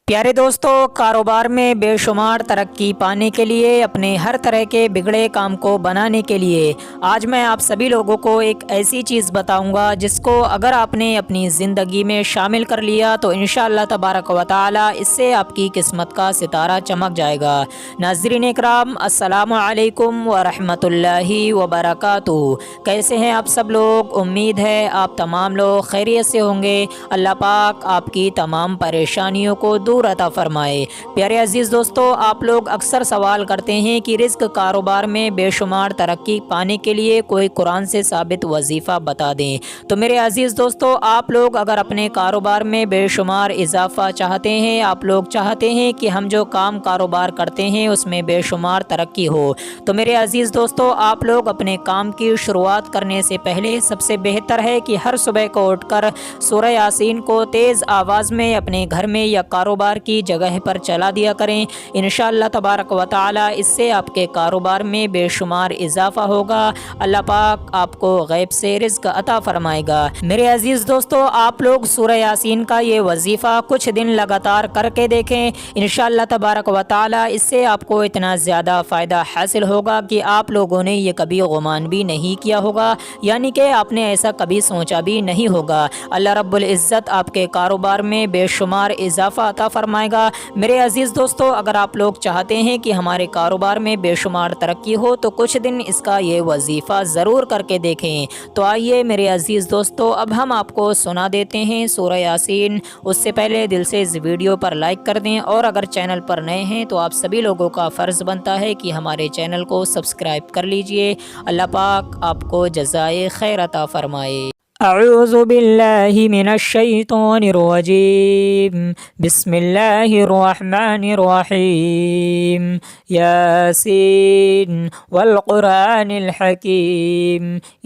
प्यारे दोस्तों, कारोबार में बेशुमार तरक्की पाने के लिए, अपने हर तरह के बिगड़े काम को बनाने के लिए आज मैं आप सभी लोगों को एक ऐसी चीज़ बताऊंगा जिसको अगर आपने अपनी ज़िंदगी में शामिल कर लिया तो इंशाअल्लाह तबारक व तआला इससे आपकी किस्मत का सितारा चमक जाएगा। नाज़रीन इकराम, अस्सलामु अलैकुम व रहमतुल्लाहि व बरकातुहू। कैसे हैं आप सब लोग? उम्मीद है आप तमाम लोग खैरियत से होंगे। अल्लाह पाक आपकी तमाम परेशानियों को दूर अता फरमाए। प्यारे अजीज़ दोस्तों, आप लोग अक्सर सवाल करते हैं कि रिज़्क कारोबार में बेशुमार तरक्की पाने के लिए कोई कुरान से साबित वजीफ़ा बता दें। तो मेरे अजीज़ दोस्तों, आप लोग अगर अपने कारोबार में बेशुमार इजाफ़ा चाहते हैं, आप लोग चाहते हैं कि हम जो काम कारोबार करते हैं उसमें बेशुमार तरक्की हो, तो मेरे अजीज़ दोस्तों, आप लोग अपने काम की शुरुआत करने से पहले सबसे बेहतर है कि हर सुबह को उठकर सूरह यासीन को तेज़ आवाज़ में अपने घर में या कारोबार की जगह पर चला दिया करें। इंशाअल्लाह तबारक व तआला इससे आपके कारोबार में बेशुमार इजाफा होगा। अल्लाह पाक आपको गैब से रिज़्क अता फरमाएगा। मेरे अजीज़ दोस्तों, आप लोग सूरह यासीन का ये वजीफ़ा कुछ दिन लगातार करके देखें। इंशाअल्लाह तबारक व तआला इससे आपको इतना ज़्यादा फ़ायदा हासिल होगा कि आप लोगों ने ये कभी गुमान भी नहीं किया होगा, यानी कि आपने ऐसा कभी सोचा भी नहीं होगा। अल्लाह रब्बुल इज़्ज़त आपके कारोबार में बेशुमार इजाफा अता फरमाएगा। मेरे अजीज़ दोस्तों, अगर आप लोग चाहते हैं कि हमारे कारोबार में बेशुमार तरक्की हो तो कुछ दिन इसका ये वजीफ़ा ज़रूर करके देखें। तो आइए मेरे अजीज़ दोस्तों, अब हम आपको सुना देते हैं सूरह यासीन। उससे पहले दिल से इस वीडियो पर लाइक कर दें, और अगर चैनल पर नए हैं तो आप सभी लोगों का फ़र्ज़ बनता है कि हमारे चैनल को सब्सक्राइब कर लीजिए। अल्लाह पाक आपको जज़ाए खैर अता फरमाए। अऊज़ु बिल्लाहि मिनश शैतानिर रजीम। बिस्मिल्लाहिर रहमानिर रहीम। यासीन वल क़ुरआनिल हकीम।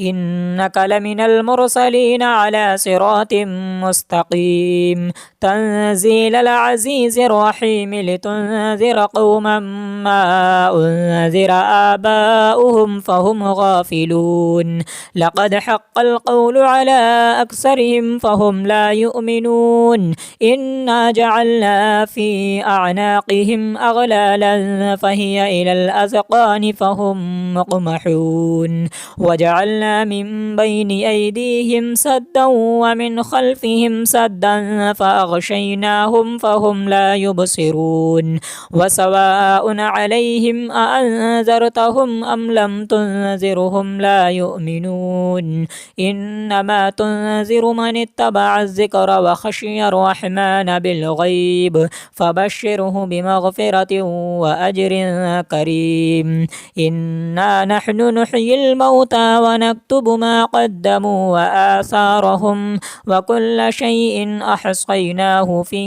इन्नका लमिनल मुरसलीन अला सिरातिम मुस्तक़ीम। तंज़ीलल अज़ीज़िर रहीम। लितुनज़िर क़ौमम मा उन्ज़िर आबाउहुम फ़हुम गाफ़िलून। लक़द हक़्क़ल क़ौलु अला अक्सरिहिम फ़हुम ला युमिनून। इन्ना जअलना फ़ी अअनाक़िहिम अग़लालन फ़हिय इलल अज़क़ानि फ़हुम मुक़महून। वजअलना मिन बैनि अयदीहिम सद्दन व मिन ख़ल्फ़िहिम सद्दन फ़अग़शयनाहुम फ़हुम ला युबसिरून। वसवाउन अलैहिम अअन्ज़रतहुम अम लम तुनज़िरहुम ला युमिनून। इन्नमा तुनज़िरु मन इत्तबअ ज़िक्र व ख़शिय अर्रहमान बिलग़ैब फ़बश्शिरहु बिमग़फ़िरतिन व अज्रिन करीम। इन्ना नहनु नुह्यिल मौता व नक्तुबु मा क़द्दमू व आसारहुम व कुल्ल शैइन अहसैनाहु फ़ी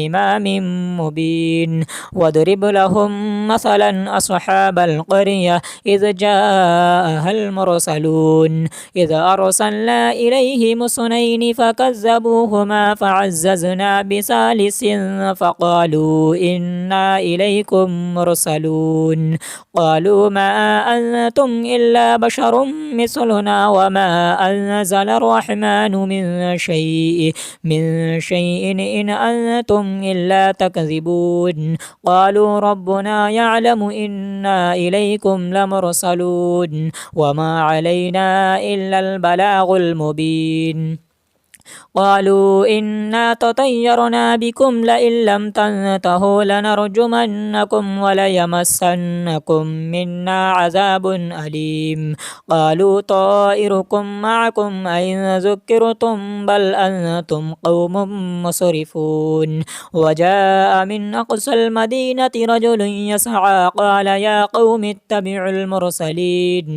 इमामिन मुबीन। वद्रिब लहुम मसलन अस्हाबल क़र्यह इज़ जाअहल मुरसलून। इज़ अरसलना इलैहिम इस्नैनि फ़कज़्ज़बूहुमा फ़अज़्ज़ज़ना बिसालिसिन फ़क़ालू इन्ना इलैकुम मुरसलून। क़ालू मा अंतुम इल्ला बशरुम मिस्लुना व मा अंज़लर रहमानु मिन शैइन इन अंतुम इल्ला तकज़िबून। क़ालू रब्बुना यअलमु इन्ना इलैकुम लमुरसलून व मा अलैना इल्लल बलागुल मुबीन। क़ालू इन्ना ततय्यरना बिकुम लइन लम तंतहू लनरजुमन्नकुम व लयमस्सन्नकुम मिन्ना अज़ाबुन अलीम। क़ालू ताइरुकुम मअकुम अइन ज़ुक्किरतुम बल अंतुम क़ौमुम मुसरिफ़ून। वजाअ मिन अक़सल मदीनति रजुलुन यसअ क़ाल या क़ौमि इत्तबिउल मुरसलीन।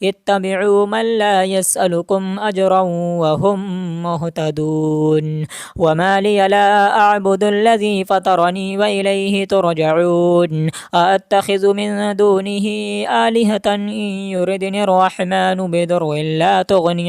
इत्तबिउ मन ला यसअलुकुम अजरन व हुम मुहतदून। वमा लिय ला अअबुदुल्लज़ी फ़तरनी व इलैहि तुरजऊन। अअत्तख़िज़ु मिन दूनिहि आलिहतन इन युरिदनि अर्रहमानु बिदुर्रिन ला तुग़नि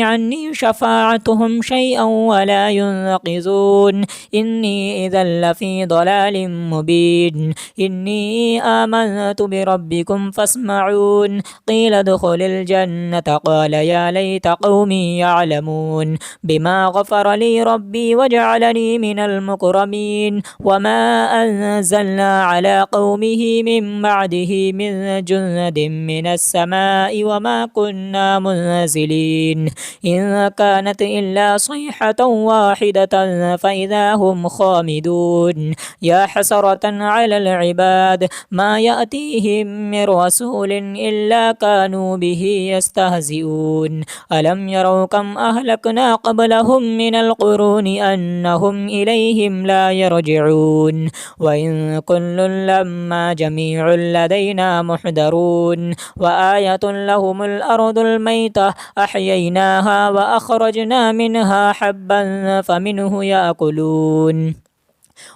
अन्नी शफ़ाअतुहुम शैअन व ला युनक़िज़ून। इन्नी इज़न लफ़ी ضलालिम मुबीन। इन्नी आमनतु बिरब्बिकुम फ़स्मऊन। क़ील उद्ख़ुलिल जन्नत क़ाल या लैत क़ौमी यअलमून। يعلمون بما غفر لي ربي وجعلني من المكرمين وما أنزلنا على قومه من بعده من جند من السماء وما كنا منزلين إن كانت إلا صيحة واحدة فإذا هم خامدون يا حسرة على العباد ما يأتيهم من رسول إلا كانوا به يستهزئون ألم يروا كم أهلكنا قبلهم من القرون أنهم إليهم لا يرجعون وإن كل لما جميع لدينا محضرون وآية لهم الأرض الميتة أحييناها وأخرجنا منها حبا فمنه يأكلون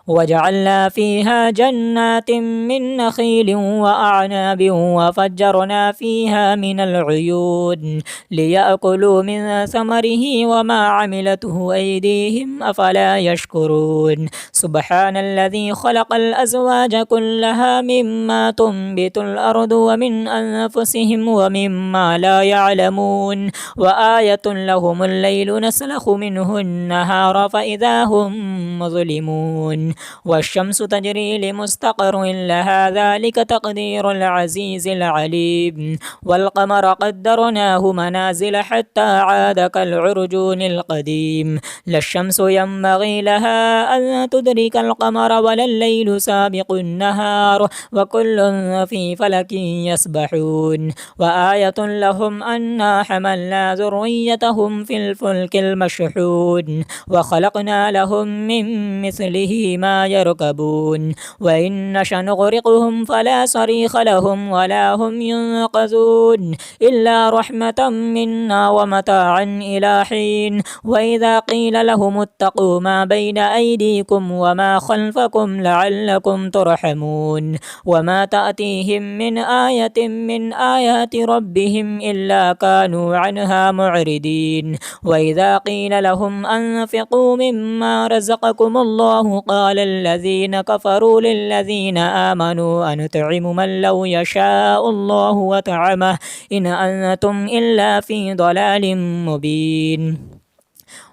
وجعلنا فيها جنات من نخيل وأعناب وفجرنا فيها من العيون ليأكلوا من ثمره وما عملته أيديهم أفلا يشكرون سبحان الذي خلق الأزواج كلها مما تنبت الأرض ومن أنفسهم ومما لا يعلمون وآية لهم الليل نسلخ منه النهار فإذا هم مظلمون والشمس تجري لمستقر لها ذلك تقدير العزيز العليم والقمر قدرناه منازل حتى عاد كالعرجون القديم لا الشمس ينبغي لها أن تدرك القمر ولا الليل سابق النهار وكل في فلك يسبحون وآية لهم أنا حملنا ذريتهم في الفلك المشحون وخلقنا لهم من مثله ما يركبون وإن نشأ نغرقهم فلا صريخ لهم ولا هم ينقذون إلا رحمة منا ومتاعا إلى حين وإذا قيل لهم اتقوا ما بين أيديكم وما خلفكم لعلكم ترحمون وما تأتيهم من آية من آيات ربهم إلا كانوا عنها معرضين وإذا قيل لهم أنفقوا مما رزقكم الله قال الذين كفروا للذين آمنوا أنطعم من لو يشاء الله وطعمه إن أنتم إلا في ضلال مبين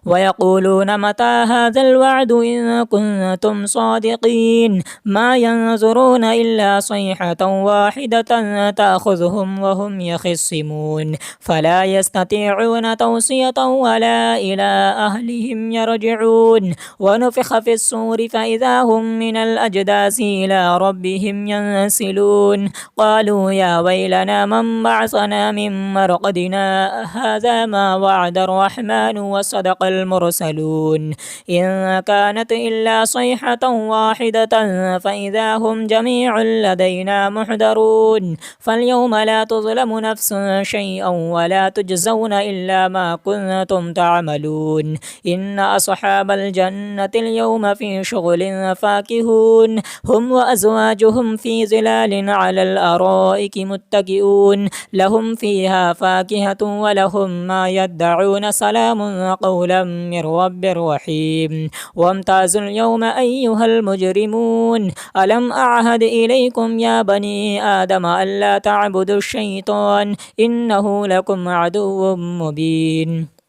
ويقولون متى هذا الوعد إن كنتم صادقين ما ينظرون إلا صيحة واحدة تأخذهم وهم يخصمون فلا يستطيعون توصية ولا إلى أهلهم يرجعون ونفخ في الصور فإذا هم من الأجداث إلى ربهم ينسلون قالوا يا ويلنا من بعثنا من مرقدنا هذا ما وعد الرحمن وصدق المرسلون إن كانت إلا صيحة واحدة فإذا هم جميع لدينا محضرون فاليوم لا تظلم نفس شيئا ولا تجزون إلا ما كنتم تعملون إن أصحاب الجنة اليوم في شغل فاكهون هم وأزواجهم في ظلال على الأرائك متكئون لهم فيها فاكهة ولهم ما يدعون سلام قولا من رب رحيم وامتازوا اليوم أيها المجرمون ألم أعهد إليكم يا بني آدم ألا تعبدوا الشيطان إنه لكم عدو مبين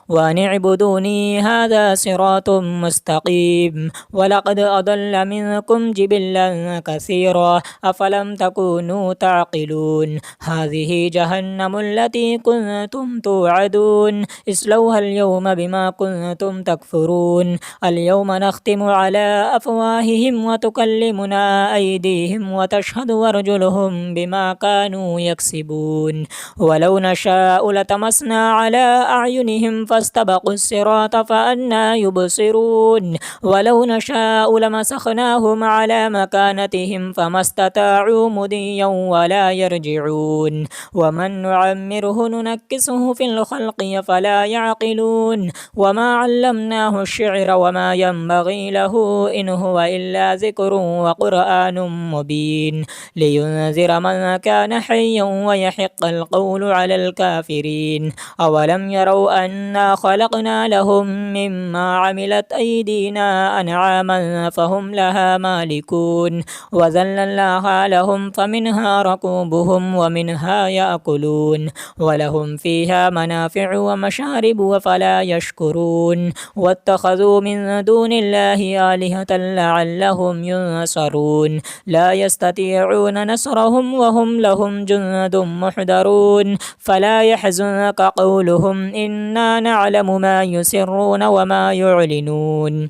وأن اعبدوني هذا صراط مستقيم ولقد أضل منكم جبلا كثيرا أفلم تكونوا تعقلون هذه جهنم التي كنتم توعدون اصلوها اليوم بما كنتم تكفرون اليوم نختم على أفواههم وتكلمنا أيديهم وتشهد أرجلهم بما كانوا يكسبون ولو نشاء لتمسنا على أعينهم فاستبقوا الصراط فأنى يبصرون ولو نشاء لمسخناهم على مكانتهم فما استطاعوا مضيا ولا يرجعون ومن نعمره ننكسه في الخلق فلا يعقلون وما علمناه الشعر وما ينبغي له إن هو إلا ذكر وقرآن مبين لينذر من كان حيا ويحق القول على الكافرين أولم يروا أن إنا خلقنا لهم مما عملت أيدينا أنعاما فهم لها مالكون وذللناها لهم فمنها ركوبهم ومنها يأكلون ولهم فيها منافع ومشارب وفلا يشكرون واتخذوا من دون الله آلهة لعلهم ينصرون لا يستطيعون نصرهم وهم لهم جند محضرون فلا يحزنك قولهم إنا نعلم ما يسرون وما يعلنون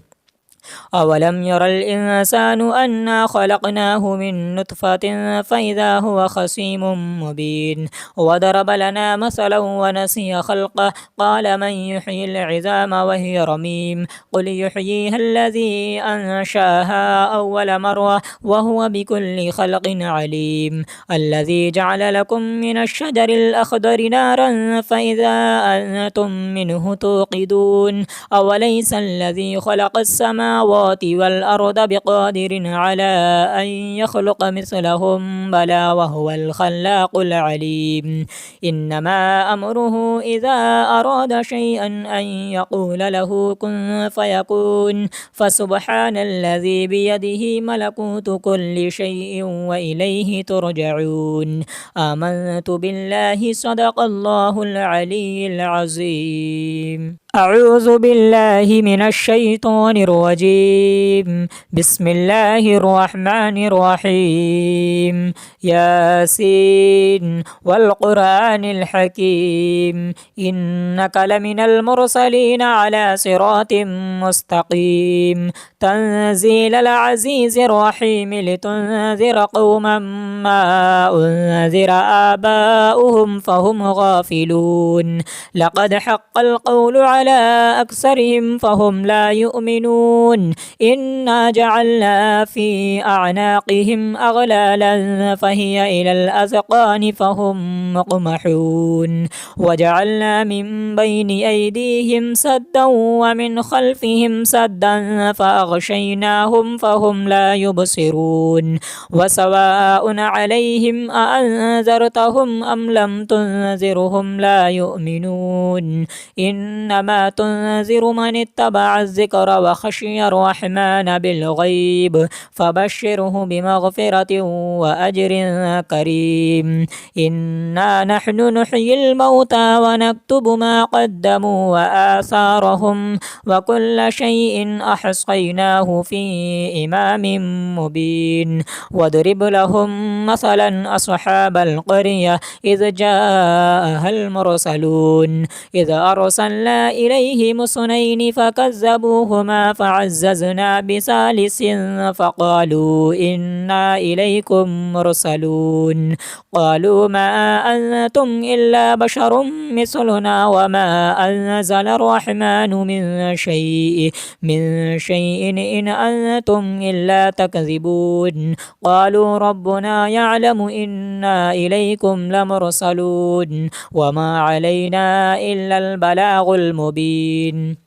أولم ير الإنسان أنا خلقناه من نطفة فإذا هو خصيم مبين وضرب لنا مثلا ونسي خلقه قال من يحيي العظام وهي رميم قل يحييها الذي أنشاها أول مرة وهو بكل خلق عليم الذي جعل لكم من الشجر الأخضر نارا فإذا أنتم منه توقدون أوليس الذي خلق السماوات والأرض بقادر على أن يخلق مثلهم بلى وهو الخلاق العليم إنما أمره إذا أراد شيئا أن يقول له كن فيكون فسبحان الذي بيده ملكوت كل شيء وإليه ترجعون آمنت بالله صدق الله العلي العظيم أعوذ بالله من الشيطان الرجيم بسم الله الرحمن الرحيم ياسين والقرآن الحكيم إنك لمن المرسلين على صراط مستقيم تنزيل العزيز الرحيم لتنذر قوما ما أنذر آباؤهم فهم غافلون لقد حق القول على أكثرهم فهم لا يؤمنون إنا جعلنا في أعناقهم أغلالا فهي إلى الأذقان فهم مقمحون وجعلنا من بين أيديهم سدا ومن خلفهم سدا فأغشيناهم فهم لا يبصرون وسواء عليهم أأنذرتهم أم لم تنذرهم لا يؤمنون إنما تنذر من اتبع الذكر وخشي الرحمن بالغيب فبشره بمغفرة وأجر كريم إنا نحن نحيي الموتى ونكتب ما قدموا وآثارهم وكل شيء أحصيناه في إمام مبين واضرب لهم مثلا أصحاب القرية إذ جاءها المرسلون إذ أرسلنا إليهم اثنين فكذبوهما فعززنا بثالث فقالوا إنا إليكم مرسلون قالوا ما أنتم إلا بشر مثلنا وما أنزل الرحمن من شيء إن أنتم إلا تكذبون قالوا ربنا يعلم إنا إليكم لمرسلون وما علينا إلا البلاغ المبين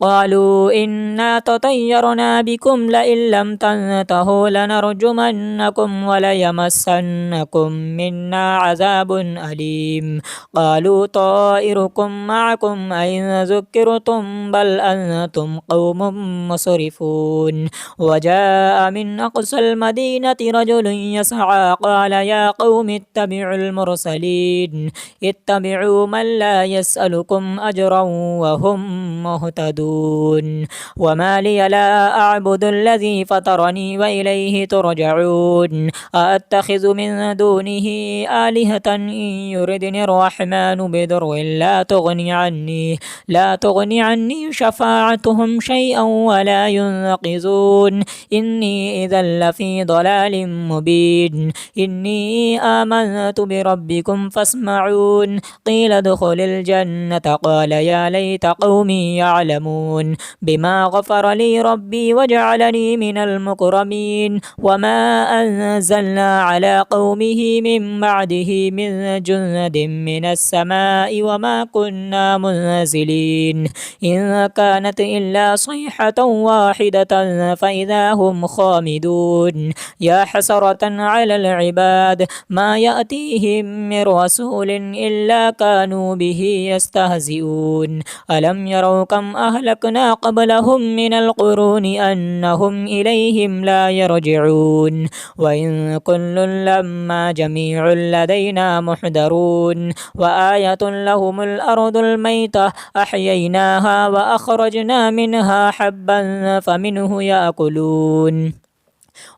قالوا إنا تطيرنا بكم لئن لم تنتهوا لنرجمنكم وليمسنكم منا عذاب أليم قالوا طائركم معكم أئن ذكرتم بل أنتم قوم مسرفون وجاء من أقصى المدينة رجل يسعى قال يا قوم اتبعوا المرسلين اتبعوا من لا يسألكم أجرا وهم مهتدون وما لي لا أعبد الذي فطرني وإليه ترجعون أأتخذ من دونه آلهة إن يردني الرحمن بضر لا تغني عني شفاعتهم شيئا ولا ينقذون إني إذا لفي ضلال مبين إني آمنت بربكم فاسمعون قيل ادخل الجنة قال يا ليت قومي يعلمون يعلمون بما غفر لي ربي وجعلني من المكرمين وما أنزلنا على قومه من بعده من جند من السماء وما كنا منزلين إن كانت إلا صيحة واحدة فإذا هم خامدون يا حسرة على العباد ما يأتيهم من رسول إلا كانوا به يستهزئون ألم يروا كم أهلكنا قبلهم من القرون أنهم إليهم لا يرجعون وإن كل لما جميع لدينا محضرون وآية لهم الأرض الميتة أحييناها وأخرجنا منها حبا فمنه يأكلون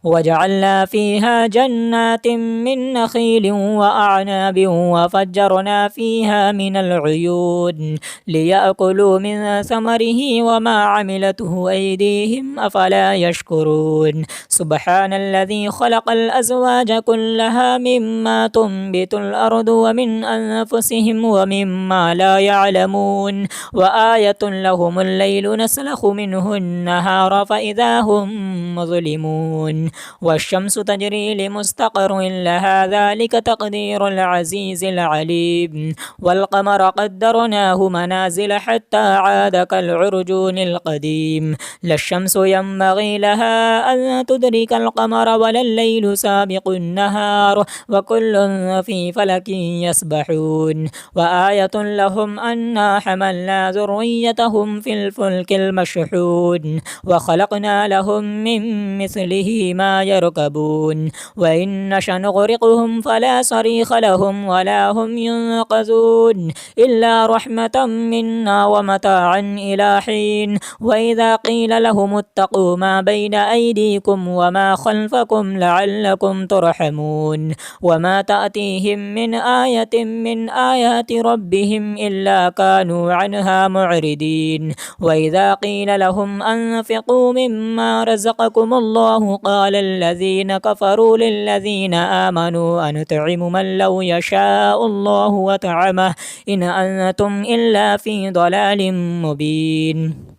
وجعلنا فيها جنات من نخيل وأعناب وفجرنا فيها من العيون ليأكلوا من ثمره وما عملته أيديهم أفلا يشكرون سبحان الذي خلق الأزواج كلها مما تنبت الأرض ومن أنفسهم ومما لا يعلمون وآية لهم الليل نسلخ منه النهار فإذا هم مظلمون والشمس تجري لمستقر لها ذلك تقدير العزيز العليم والقمر قدرناه منازل حتى عاد كالعرجون القديم لا الشمس ينبغي لها أن تدرك القمر ولا الليل سابق النهار وكل في فلك يسبحون وآية لهم أنا حملنا ذريتهم في الفلك المشحون وخلقنا لهم من مثله ما يركبون وإن نشأ نغرقهم فلا صريخ لهم ولا هم ينقذون إلا رحمة منا ومتاعا إلى حين وإذا قيل لهم اتقوا ما بين أيديكم وما خلفكم لعلكم ترحمون وما تأتيهم من آية من آيات ربهم إلا كانوا عنها معرضين وإذا قيل لهم أنفقوا مما رزقكم الله قال الذين كفروا للذين آمنوا أنطعم من لو يشاء الله وطعمه إن أنتم إلا في ضلال مبين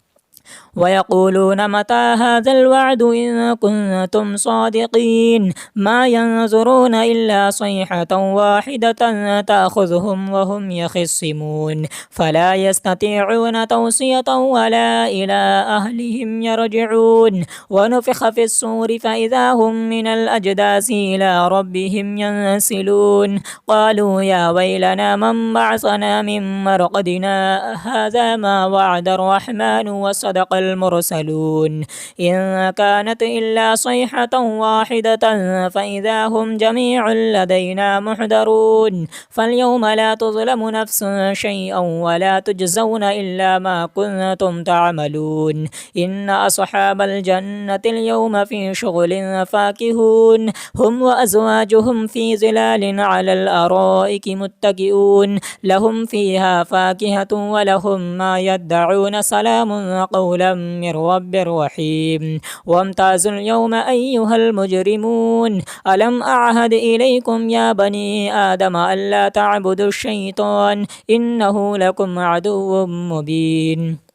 ويقولون متى هذا الوعد إن كنتم صادقين ما ينظرون إلا صيحة واحدة تأخذهم وهم يخصمون فلا يستطيعون توصية ولا إلى أهلهم يرجعون ونفخ في الصور فإذا هم من الأجداث إلى ربهم ينسلون قالوا يا ويلنا من بعثنا من مرقدنا هذا ما وعد الرحمن وصدق المرسلون إن كانت إلا صيحة واحدة فإذا هم جميع لدينا محضرون فاليوم لا تظلم نفس شيئا ولا تجزون إلا ما كنتم تعملون إن أصحاب الجنة اليوم في شغل فاكهون هم وأزواجهم في ظلال على الأرائك متكئون لهم فيها فاكهة ولهم ما يدعون سلام قولا من رب رحيم وامتازوا اليوم أيها المجرمون ألم أعهد إليكم يا بني آدم ألا تعبدوا الشيطان إنه لكم عدو مبين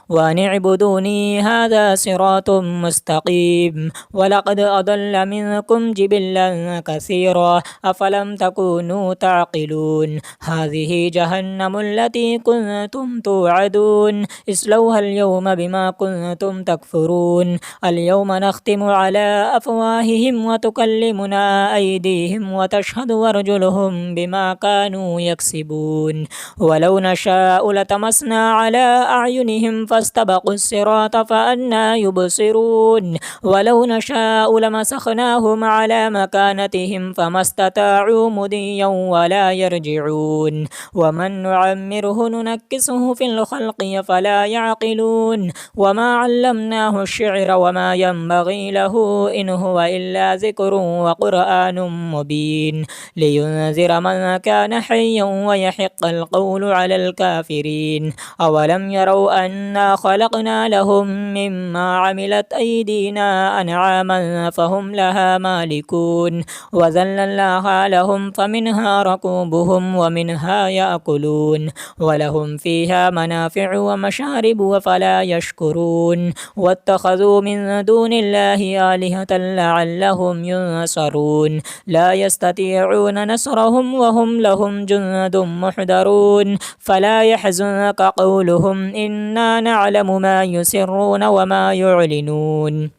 وأن اعبدوني هذا صراط مستقيم ولقد أضل منكم جبلا كثيرا أفلم تكونوا تعقلون هذه جهنم التي كنتم توعدون اصلوها اليوم بما كنتم تكفرون اليوم نختم على أفواههم وتكلمنا أيديهم وتشهد أرجلهم بما كانوا يكسبون ولو نشاء لتمسنا على أعينهم فاستبقوا الصراط فأنى يبصرون ولو نشاء لمسخناهم على مكانتهم فما استطاعوا مضيا ولا يرجعون ومن نعمره ننكسه في الخلق فلا يعقلون وما علمناه الشعر وما ينبغي له إن هو إلا ذكر وقرآن مبين لينذر من كان حيا ويحق القول على الكافرين أولم يروا أن إنا خلقنا لهم مما عملت أيدينا أنعاما فهم لها مالكون وذللناها لهم فمنها ركوبهم ومنها يأكلون ولهم فيها منافع ومشارب وفلا يشكرون واتخذوا من دون الله آلهة لعلهم ينصرون لا يستطيعون نصرهم وهم لهم جند محضرون فلا يحزنك قولهم إنا نعلم ما يسرون وما يعلنون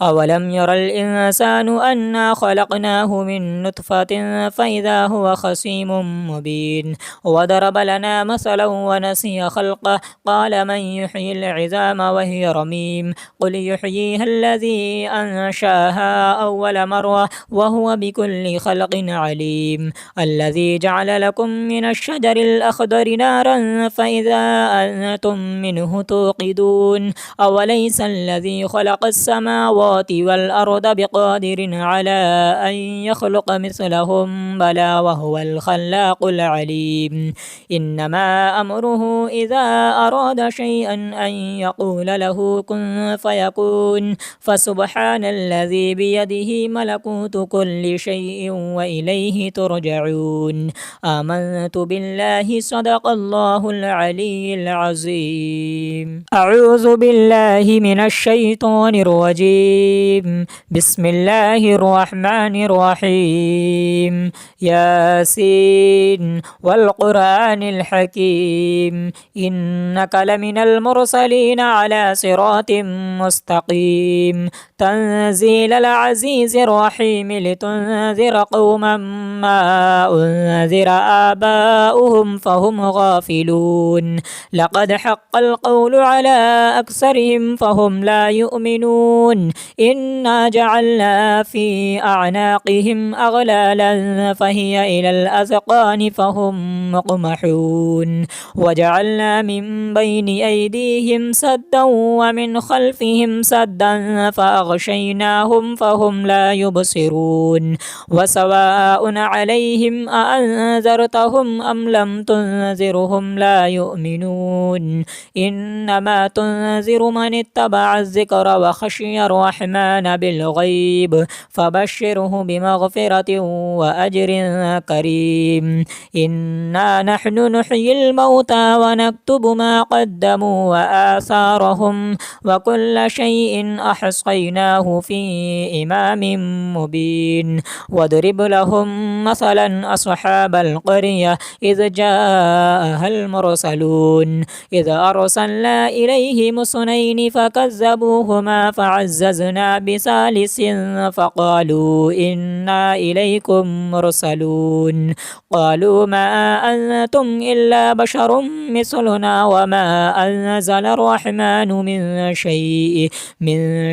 أولم ير الإنسان أنا خلقناه من نطفة فإذا هو خصيم مبين وضرب لنا مثلا ونسي خلقه قال من يحيي العظام وهي رميم قل يحييها الذي أنشاها أول مرة وهو بكل خلق عليم الذي جعل لكم من الشجر الأخضر نارا فإذا أنتم منه توقدون أوليس الذي خلق السماوات والأرض بقادر على أن يخلق مثلهم بلى وهو الخلاق العليم إنما أمره إذا أراد شيئا أن يقول له كن فيكون فسبحان الذي بيده ملكوت كل شيء وإليه ترجعون آمنت بالله صدق الله العلي العظيم أعوذ بالله من الشيطان الرجيم بسم الله الرحمن الرحيم ياسين والقرآن الحكيم إنك لمن المرسلين على صراط مستقيم تنزيل العزيز الرحيم لتنذر قوما ما أنذر آباؤهم فهم غافلون لقد حق القول على أكثرهم فهم لا يؤمنون إنا جعلنا في أعناقهم أغلالا فهي إلى الأذقان فهم مقمحون وجعلنا من بين أيديهم سدا ومن خلفهم سدا فأغشيناهم فهم لا يبصرون وسواء عليهم أأنذرتهم أم لم تنذرهم لا يؤمنون إنما تنذر من اتبع الذكر وخشي الرحمن بالغيب فبشره بمغفرة وأجر كريم إنا نحن نحيي الموتى ونكتب ما قدموا وآثارهم وكل شيء أحصيناه في إمام مبين واضرب لهم مثلا أصحاب القرية إذ جاءها المرسلون إذ أرسلنا إليهم اثنين فكذبوهما فعززنا بثالث فقالوا إنا إليكم مرسلون قالوا ما أنتم إلا بشر مثلنا وما أنزل الرحمن من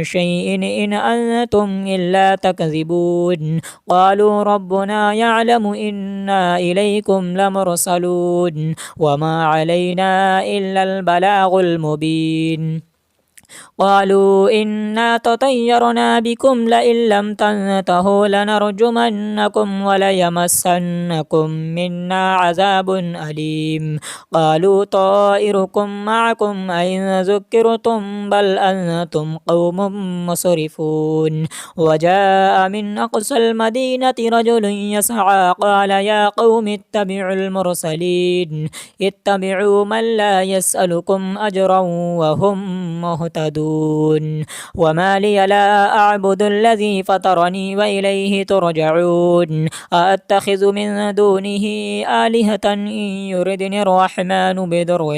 شيء إن أنتم إلا تكذبون قالوا ربنا يعلم إنا إليكم لمرسلون وما علينا إلا البلاغ المبين قالوا إنا تطيرنا بكم لئن لم تنتهوا لنرجمنكم وليمسنكم منا عذاب أليم قالوا طائركم معكم أئن ذكرتم بل أنتم قوم مسرفون وجاء من أقصى المدينة رجل يسعى قال يا قوم اتبعوا المرسلين اتبعوا من لا يسألكم أجرا وهم مهتدون وما لي لا أعبد الذي فطرني وإليه ترجعون أأتخذ من دونه آلهة إن يردني الرحمن بضر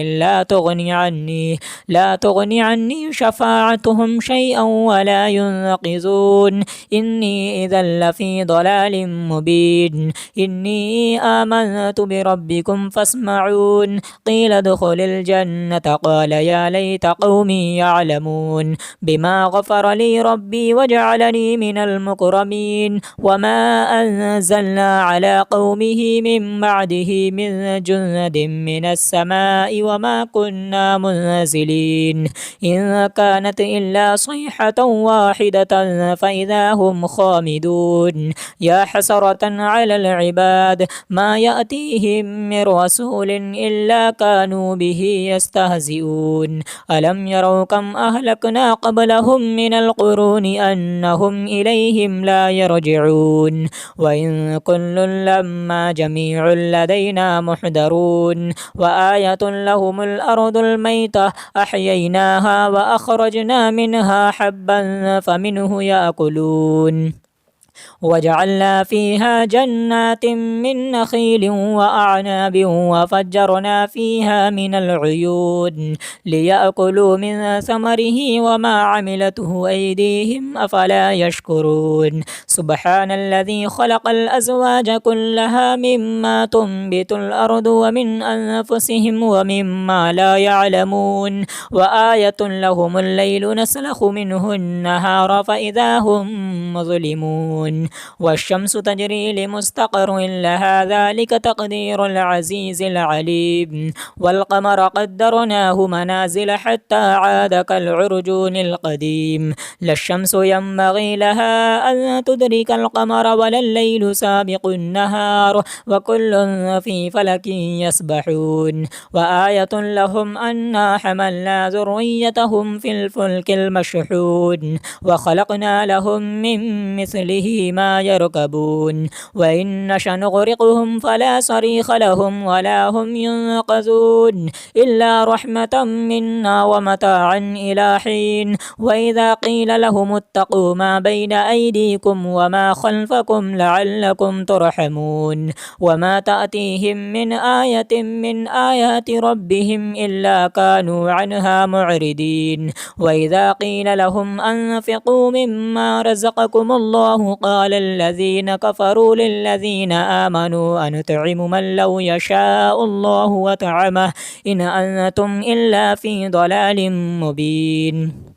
لا تغني عني شفاعتهم شيئا ولا ينقذون إني إذا لفي ضلال مبين إني آمنت بربكم فاسمعون قيل ادخل الجنة قال يا ليت قومي يعلمون يعلمون بما غفر لي ربي وجعلني من المكرمين وما أنزلنا على قومه من بعده من جند من السماء وما كنا منزلين إن كانت إلا صيحة واحدة فإذا هم خامدون يا حسرة على العباد ما يأتيهم من رسول إلا كانوا به يستهزئون ألم يروا كم أهلكنا قبلهم من القرون أنهم إليهم لا يرجعون وإن كل لما جميع لدينا محضرون وآية لهم الأرض الميتة أحييناها وأخرجنا منها حبا فمنه يأكلون وجعلنا فيها جنات من نخيل وأعناب وفجرنا فيها من العيون ليأكلوا من ثمره وما عملته أيديهم أفلا يشكرون سبحان الذي خلق الأزواج كلها مما تنبت الأرض ومن أنفسهم ومما لا يعلمون وآية لهم الليل نسلخ منه النهار فإذا هم مظلمون والشمس تجري لمستقر لها ذلك تقدير العزيز العليم والقمر قدرناه منازل حتى عاد كالعرجون القديم لا الشمس ينبغي لها أن تدرك القمر ولا الليل سابق النهار وكل في فلك يسبحون وآية لهم أنا حملنا ذريتهم في الفلك المشحون وخلقنا لهم من مثله ما يركبون وإن نشأ نغرقهم فلا صريخ لهم ولا هم ينقذون إلا رحمة منا ومتاعا إلى حين وإذا قيل لهم اتقوا ما بين أيديكم وما خلفكم لعلكم ترحمون وما تأتيهم من آية من آيات ربهم إلا كانوا عنها معرضين وإذا قيل لهم أنفقوا مما رزقكم الله قال الذين كفروا للذين آمنوا أنطعم من لو يشاء الله وطعمه إن أنتم إلا في ضلال مبين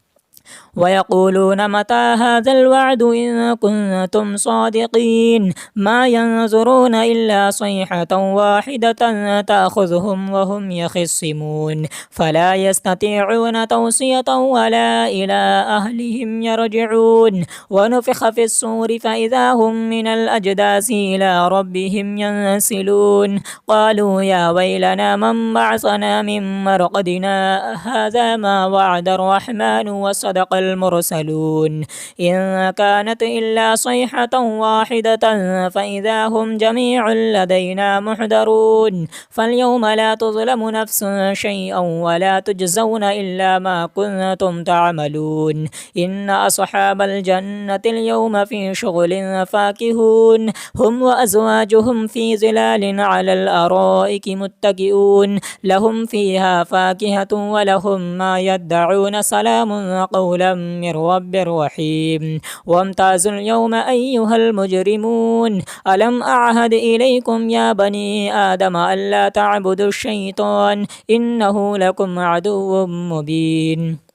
ويقولون متى هذا الوعد إن كنتم صادقين ما ينظرون إلا صيحة واحدة تأخذهم وهم يخصمون فلا يستطيعون توصية ولا إلى أهلهم يرجعون ونفخ في الصور فإذا هم من الأجداث إلى ربهم ينسلون قالوا يا ويلنا من بعثنا من مرقدنا هذا ما وعد الرحمن وصدق المرسلون إن كانت إلا صيحة واحدة فإذا هم جميع لدينا محضرون فاليوم لا تظلم نفس شيئا ولا تجزون إلا ما كنتم تعملون إن أصحاب الجنة اليوم في شغل فاكهون هم وأزواجهم في ظلال على الأرائك متكئون لهم فيها فاكهة ولهم ما يدعون سلام قولا من رب رحيم وامتازوا اليوم أيها المجرمون ألم أعهد إليكم يا بني آدم ألا تعبدوا الشيطان إنه لكم عدو مبين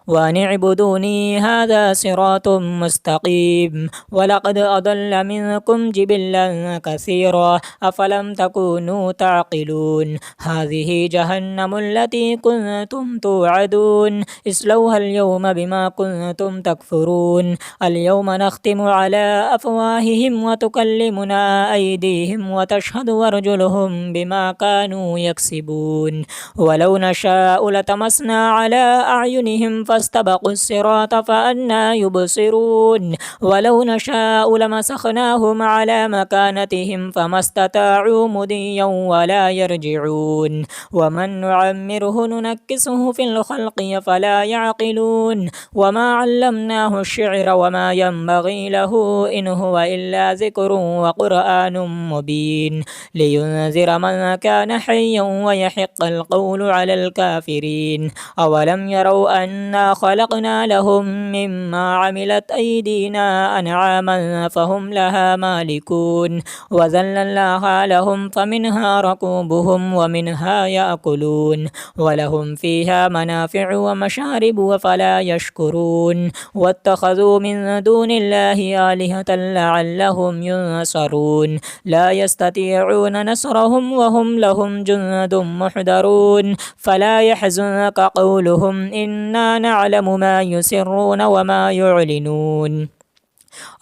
وأن اعبدوني هذا صراط مستقيم ولقد أضل منكم جبلا كثيرا أفلم تكونوا تعقلون هذه جهنم التي كنتم توعدون اصلوها اليوم بما كنتم تكفرون اليوم نختم على أفواههم وتكلمنا أيديهم وتشهد أرجلهم بما كانوا يكسبون ولو نشاء لتمسنا على أعينهم فاستبقوا الصراط فأنى يبصرون ولو نشاء لمسخناهم على مكانتهم فما استطاعوا مضيا ولا يرجعون ومن نعمره ننكسه في الخلق فلا يعقلون وما علمناه الشعر وما ينبغي له إن هو إلا ذكر وقرآن مبين لينذر من كان حيا ويحق القول على الكافرين أولم يروا أنا إنا خلقنا لهم مما عملت أيدينا أنعاما فهم لها مالكون وذللناها لهم فمنها ركوبهم ومنها يأكلون ولهم فيها منافع ومشارب وفلا يشكرون واتخذوا من دون الله آلهة لعلهم ينصرون لا يستطيعون نصرهم وهم لهم جند محضرون فلا يحزنك قولهم إنا نعلم ما يسرون وما يعلنون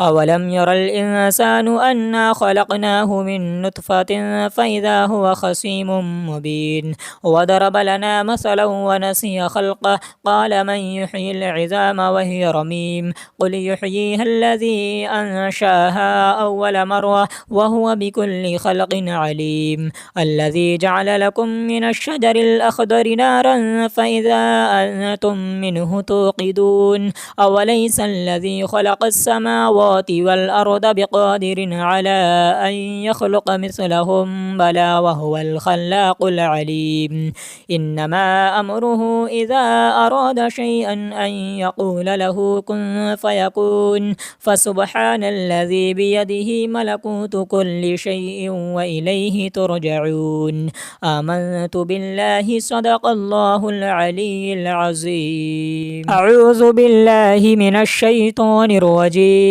أولم ير الإنسان أنا خلقناه من نطفة فإذا هو خصيم مبين وضرب لنا مثلا ونسي خلقه قال من يحيي العظام وهي رميم قل يحييها الذي أنشاها أول مرة وهو بكل خلق عليم الذي جعل لكم من الشجر الأخضر نارا فإذا أنتم منه توقدون أوليس الذي خلق السماوات والأرض بقادر على أن يخلق مثلهم بلى وهو الخلاق العليم إنما أمره إذا أراد شيئا أن يقول له كن فيكون فسبحان الذي بيده ملكوت كل شيء وإليه ترجعون آمنت بالله صدق الله العلي العظيم أعوذ بالله من الشيطان الرجيم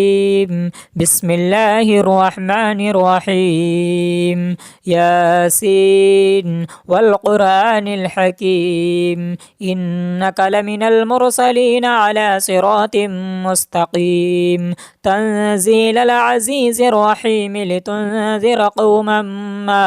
بسم الله الرحمن الرحيم ياسين والقرآن الحكيم إنك لمن المرسلين على صراط مستقيم تنزيل العزيز الرحيم لتنذر قوما ما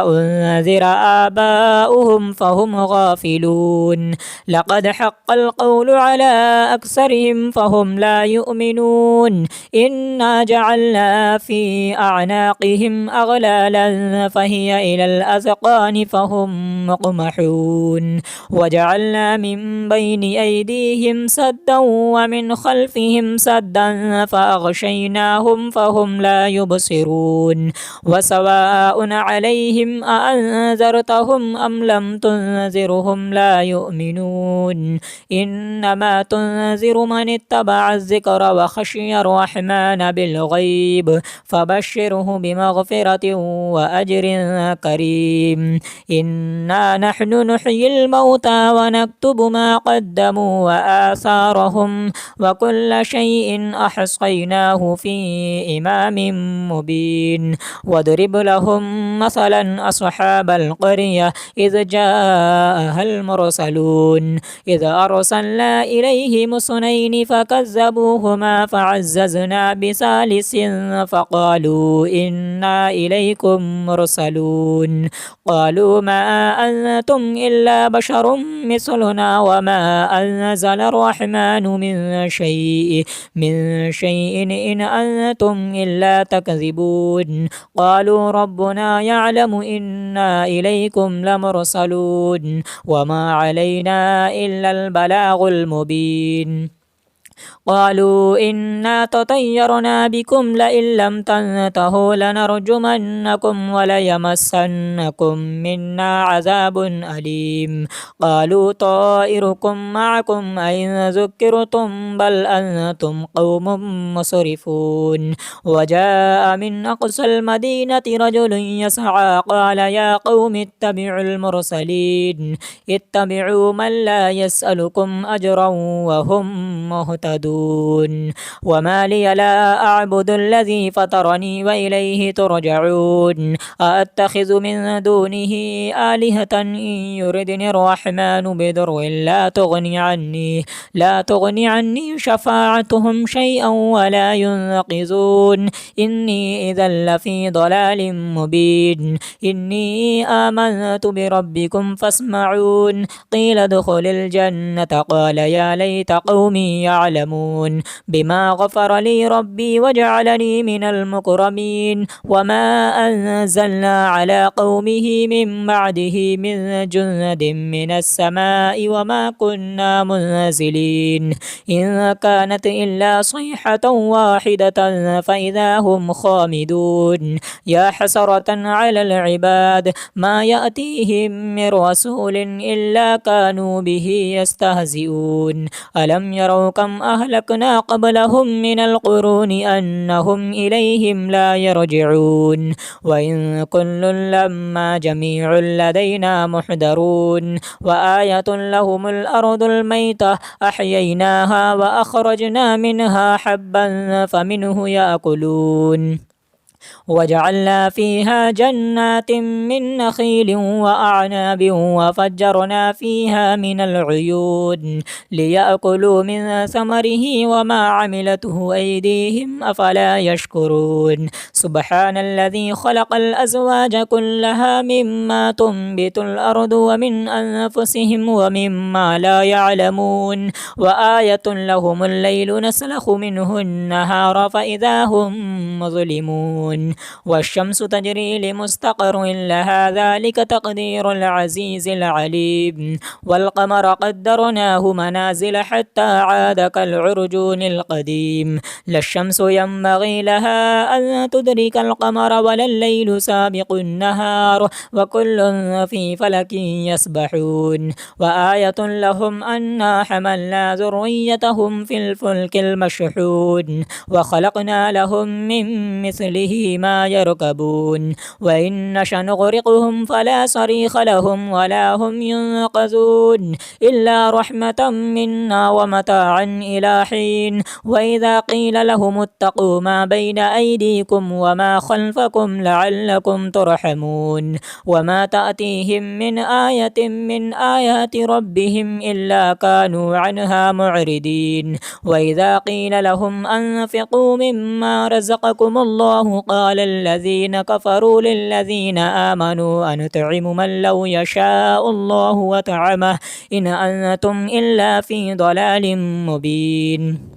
أنذر آباؤهم فهم غافلون لقد حق القول على أكثرهم فهم لا يؤمنون إنا جعلنا في أعناقهم أغلالا فهي إلى الأذقان فهم مقمحون وجعلنا من بين أيديهم سدا ومن خلفهم سدا فأغشيناهم فهم لا يبصرون وسواء عليهم أأنذرتهم أم لم تنذرهم لا يؤمنون إنما تنذر من اتبع الذكر وخشي الرحمن بالغيب فبشره بمغفرة وأجر كريم إنا نحن نحيي الموتى ونكتب ما قدموا وآثارهم وكل شيء أحصيناه في إمام مبين واضرب لهم مثلا أصحاب القرية إذ جاءها المرسلون إذ أرسلنا إليهم اثنين فكذبوهما فعززنا بثالث فقالوا إنا إليكم مرسلون قالوا ما أنتم إلا بشر مثلنا وما أنزل الرحمن من شيء إن أنتم إلا تكذبون قالوا ربنا يعلم إنا إليكم لمرسلون وما علينا إلا البلاغ المبين قالوا إنا تطيرنا بكم لئن لم تنتهوا لنرجمنكم وليمسنكم منا عذاب أليم قالوا طائركم معكم أئن ذكرتم بل أنتم قوم مسرفون وجاء من أقصى المدينة رجل يسعى قال يا قوم اتبعوا المرسلين اتبعوا من لا يسألكم أجرا وهم مهتدون وما لي لا أعبد الذي فطرني وإليه ترجعون أأتخذ من دونه آلهة إن يردني الرحمن بضر لا تغني عني شفاعتهم شيئا ولا ينقذون إني إذا لفي ضلال مبين إني آمنت بربكم فاسمعون قيل ادخل الجنة قال يا ليت قومي يعلمون يعلمون بما غفر لي ربي وجعلني من المكرمين وما أنزلنا على قومه من بعده من جند من السماء وما كنا منزلين إن كانت إلا صيحة واحدة فإذا هم خامدون يا حسرة على العباد ما يأتيهم من رسول إلا كانوا به يستهزئون ألم يروا كم أهلكنا قبلهم من القرون أنهم إليهم لا يرجعون وإن كل لما جميع لدينا محضرون وآية لهم الأرض الميتة أحييناها وأخرجنا منها حبا فمنه يأكلون وجعلنا فيها جنات من نخيل وأعناب وفجرنا فيها من العيون ليأكلوا من ثمره وما عملته أيديهم أفلا يشكرون سبحان الذي خلق الأزواج كلها مما تنبت الأرض ومن أنفسهم ومما لا يعلمون وآية لهم الليل نسلخ منه النهار فإذا هم مظلمون والشمس تجري لمستقر لها ذلك تقدير العزيز العليم والقمر قدرناه منازل حتى عاد كالعرجون القديم لا الشمس ينبغي لها أن تدرك القمر ولا الليل سابق النهار وكل في فلك يسبحون وآية لهم أنا حملنا ذريتهم في الفلك المشحون وخلقنا لهم من مثله ما يركبون وإن نشأ نغرقهم فلا صريخ لهم ولا هم ينقذون إلا رحمة منا ومتاعا إلى حين وإذا قيل لهم اتقوا ما بين أيديكم وما خلفكم لعلكم ترحمون وما تأتيهم من آية من آيات ربهم إلا كانوا عنها معرضين وإذا قيل لهم أنفقوا مما رزقكم الله قال الذين كفروا للذين آمنوا أنطعم من لو يشاء الله وطعمه إن أنتم إلا في ضلال مبين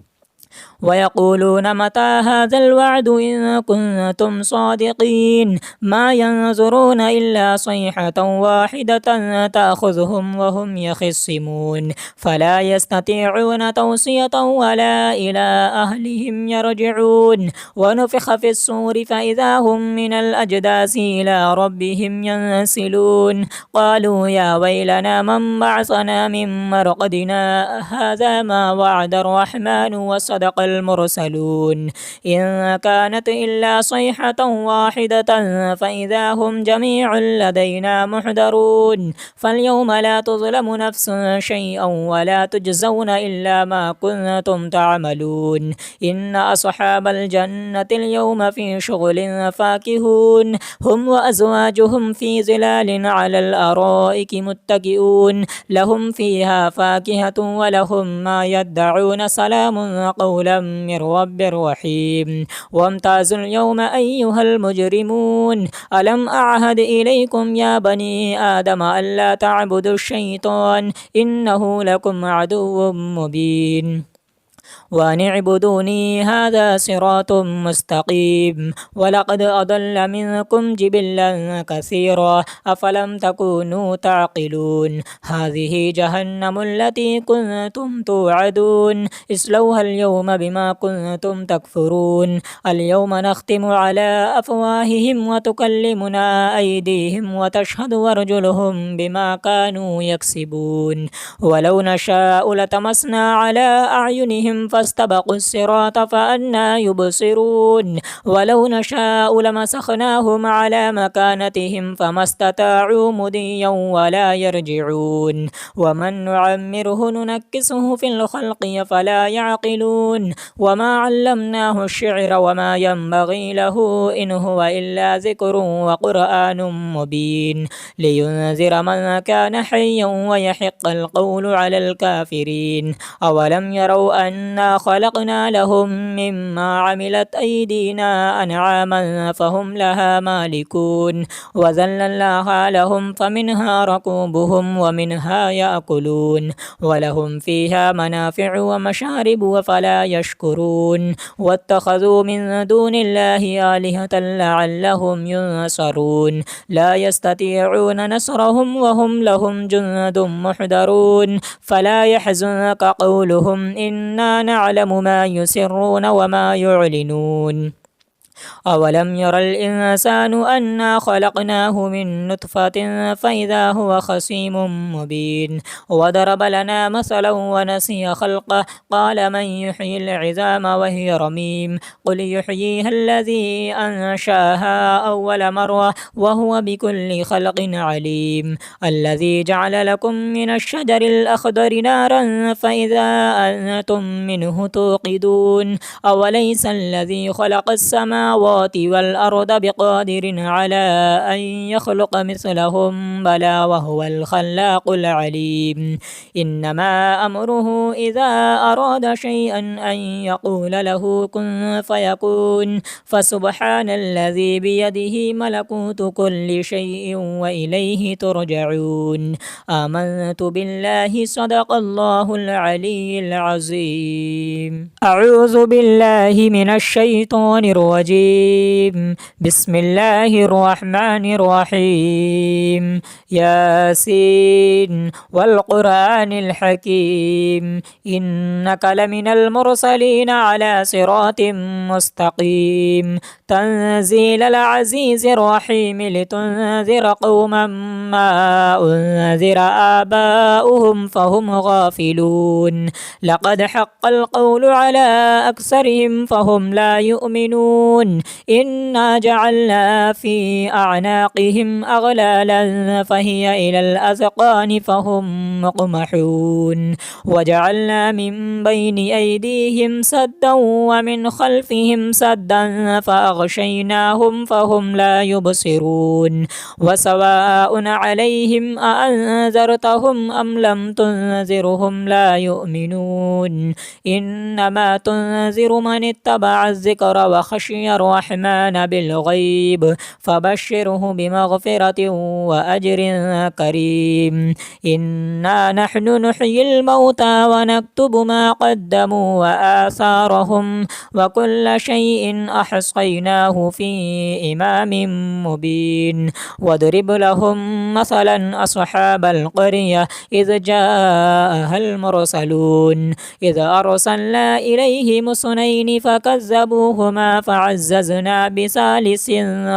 ويقولون متى هذا الوعد إن كنتم صادقين ما ينظرون إلا صيحة واحدة تأخذهم وهم يخصمون فلا يستطيعون توصية ولا إلى أهلهم يرجعون ونفخ في الصور فإذا هم من الأجداث إلى ربهم ينسلون قالوا يا ويلنا من بعثنا من مرقدنا هذا ما وعد الرحمن وصدق المرسلون إن كانت إلا صيحة واحدة فإذا هم جميع لدينا محضرون فاليوم لا تظلم نفس شيئا ولا تجزون إلا ما كنتم تعملون إن أصحاب الجنة اليوم في شغل فاكهون هم وأزواجهم في ظلال على الأرائك متكئون لهم فيها فاكهة ولهم ما يدعون سلام قولا من رب رحيم وامتازوا اليوم أيها المجرمون ألم أعهد إليكم يا بني آدم ألا تعبدوا الشيطان إنه لكم عدو مبين وأن اعبدوني هذا صراط مستقيم ولقد أضل منكم جبلا كثيرا أفلم تكونوا تعقلون هذه جهنم التي كنتم توعدون اصلوها اليوم بما كنتم تكفرون اليوم نختم على أفواههم وتكلمنا أيديهم وتشهد أرجلهم بما كانوا يكسبون ولو نشاء لتمسنا على أعينهم فاستبقوا الصراط فأنى يبصرون ولو نشاء لمسخناهم على مكانتهم فما استطاعوا مضيا ولا يرجعون ومن نعمره ننكسه في الخلق فلا يعقلون وما علمناه الشعر وما ينبغي له إن هو إلا ذكر وقرآن مبين لينذر من كان حيا ويحق القول على الكافرين أولم يروا أنا إنا خلقنا لهم مما عملت أيدينا أنعاما فهم لها مالكون وذللناها لهم فمنها ركوبهم ومنها يأكلون ولهم فيها منافع ومشارب وفلا يشكرون واتخذوا من دون الله آلهة لعلهم ينصرون لا يستطيعون نصرهم وهم لهم جند محضرون فلا يحزنك قولهم إنا نعلم ما يسرون وما يعلنون أولم ير الإنسان أنا خلقناه من نطفة فإذا هو خصيم مبين وضرب لنا مثلا ونسي خلقه قال من يحيي العظام وهي رميم قل يحييها الذي أنشاها أول مرة وهو بكل خلق عليم الذي جعل لكم من الشجر الأخضر نارا فإذا أنتم منه توقدون أوليس الذي خلق السماوات والأرض بقادر على أن يخلق مثلهم بلى وهو الخلاق العليم إنما أمره إذا أراد شيئا أن يقول له كن فيكون فسبحان الذي بيده ملكوت كل شيء وإليه ترجعون آمنت بالله صدق الله العلي العظيم أعوذ بالله من الشيطان الرجيم بسم الله الرحمن الرحيم ياسين والقرآن الحكيم إنك لمن المرسلين على صراط مستقيم تنزيل العزيز الرحيم لتنذر قوما ما أنذر آباؤهم فهم غافلون لقد حق القول على أكثرهم فهم لا يؤمنون إنا جعلنا في أعناقهم أغلالا فهي إلى الأذقان فهم مقمحون وجعلنا من بين أيديهم سدا ومن خلفهم سدا فأغشيناهم فهم لا يبصرون وسواء عليهم أأنذرتهم أم لم تنذرهم لا يؤمنون إنما تنذر من اتبع الذكر وخشي الرحمن بالغيب فبشره بمغفرة وأجر كريم إنا نحن نحيي الموتى ونكتب ما قدموا وآثارهم وكل شيء أحصيناه في إمام مبين واضرب لهم مثلا أصحاب القرية إذ جاءها المرسلون إذ أرسلنا إليهم اثنين فكذبوهما فعززنا بثالث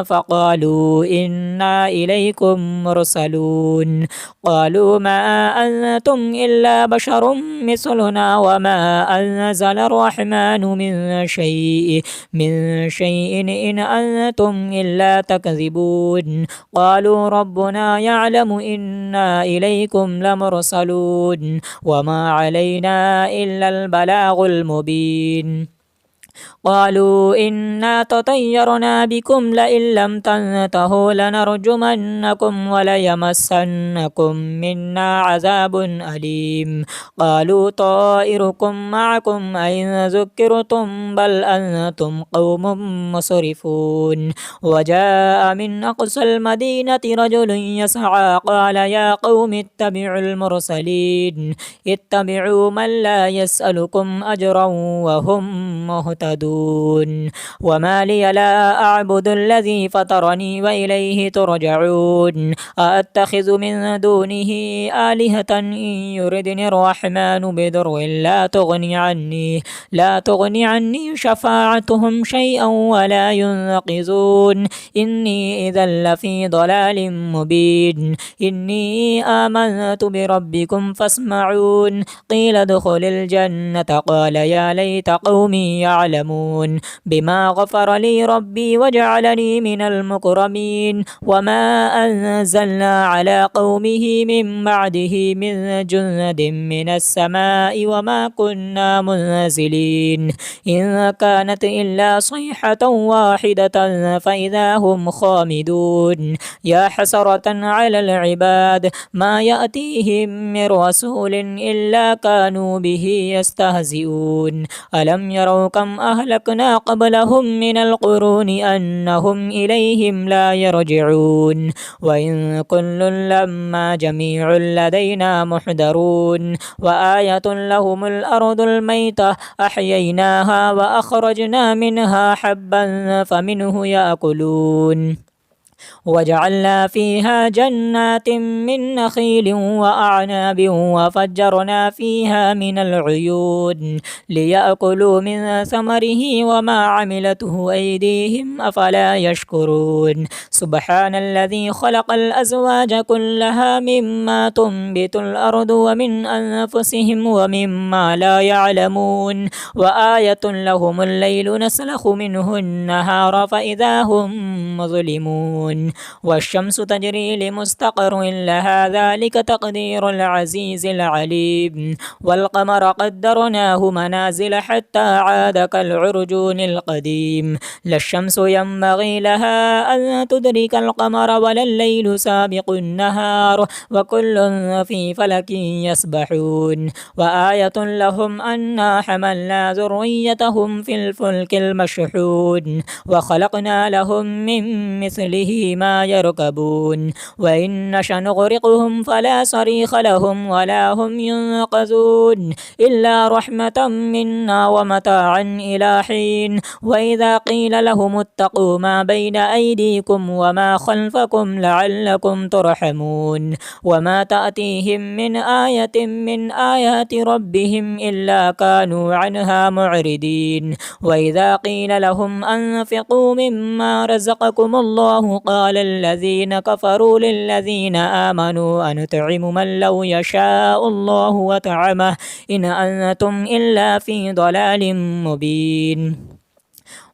فقالوا إنا إليكم مرسلون قالوا ما أنتم إلا بشر مثلنا وما أنزل الرحمن من شيء إن أنتم إلا تكذبون قالوا ربنا يعلم إنا إليكم لمرسلون وما علينا إلا البلاغ المبين قالوا إنا تطيرنا بكم لئن لم تنتهوا لنرجمنكم وليمسنكم منا عذاب أليم قالوا طائركم معكم أئن ذكرتم بل أنتم قوم مسرفون وجاء من أقصى المدينة رجل يسعى قال يا قوم اتبعوا المرسلين اتبعوا من لا يسألكم أجرا وهم مهتدون وما لي لا أعبد الذي فطرني وإليه ترجعون أأتخذ من دونه آلهة إن يردني الرحمن بضر لا تغني عني شفاعتهم شيئا ولا ينقذون إني إذا لفي ضلال مبين إني آمنت بربكم فاسمعون قيل ادخل الجنة قال يا ليت قومي يعلمون يعلمون بما غفر لي ربي وجعلني من المكرمين وما أنزلنا على قومه من بعده من جند من السماء وما كنا منزلين إن كانت إلا صيحة واحدة فإذا هم خامدون يا حسرة على العباد ما يأتيهم من رسول إلا كانوا به يستهزئون ألم يروا كم أهلكنا قبلهم من القرون أنهم إليهم لا يرجعون وإن كل لما جميع لدينا محضرون وآية لهم الأرض الميتة أحييناها وأخرجنا منها حبا فمنه يأكلون وجعلنا فيها جنات من نخيل وأعناب وفجرنا فيها من العيون ليأكلوا من ثمره وما عملته أيديهم أفلا يشكرون سبحان الذي خلق الأزواج كلها مما تنبت الأرض ومن أنفسهم ومما لا يعلمون وآية لهم الليل نسلخ منه النهار فإذا هم مظلمون والشمس تجري لمستقر لها ذلك تقدير العزيز العليم والقمر قدرناه منازل حتى عاد كالعرجون القديم لا الشمس ينبغي لها أن تدرك القمر ولا الليل سابق النهار وكل في فلك يسبحون وآية لهم أنا حملنا ذريتهم في الفلك المشحون وخلقنا لهم من مثله ما يركبون وإن نشأ نغرقهم فلا صريخ لهم ولا هم ينقذون إلا رحمة منا ومتاعا إلى حين وإذا قيل لهم اتقوا ما بين أيديكم وما خلفكم لعلكم ترحمون وما تأتيهم من آية من آيات ربهم إلا كانوا عنها معرضين وإذا قيل لهم أنفقوا مما رزقكم الله قال الذين كفروا للذين آمنوا أنطعم من لو يشاء الله وطعمه إن أنتم إلا في ضلال مبين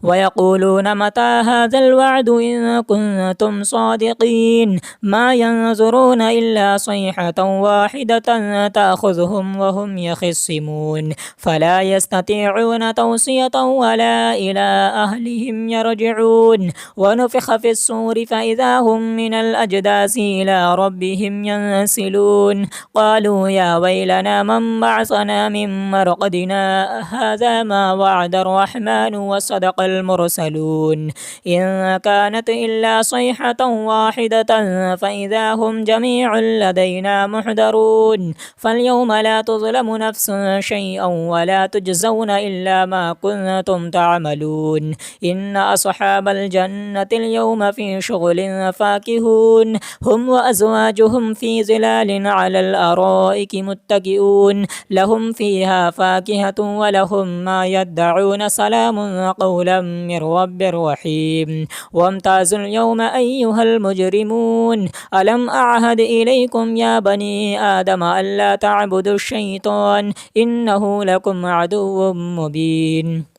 ويقولون متى هذا الوعد إن كنتم صادقين ما ينظرون إلا صيحة واحدة تأخذهم وهم يخصمون فلا يستطيعون توصية ولا إلى أهلهم يرجعون ونفخ في الصور فإذا هم من الأجداث إلى ربهم ينسلون قالوا يا ويلنا من بعثنا من مرقدنا هذا ما وعد الرحمن وصدق المرسلون إن كانت إلا صيحة واحدة فإذا هم جميع لدينا محضرون فاليوم لا تظلم نفس شيئا ولا تجزون إلا ما كنتم تعملون إن أصحاب الجنة اليوم في شغل فاكهون هم وأزواجهم في ظلال على الأرائك متكئون لهم فيها فاكهة ولهم ما يدعون سلام قولا من رب رحيم وامتازوا اليوم أيها المجرمون ألم أعهد إليكم يا بني آدم ألا تعبدوا الشيطان إنه لكم عدو مبين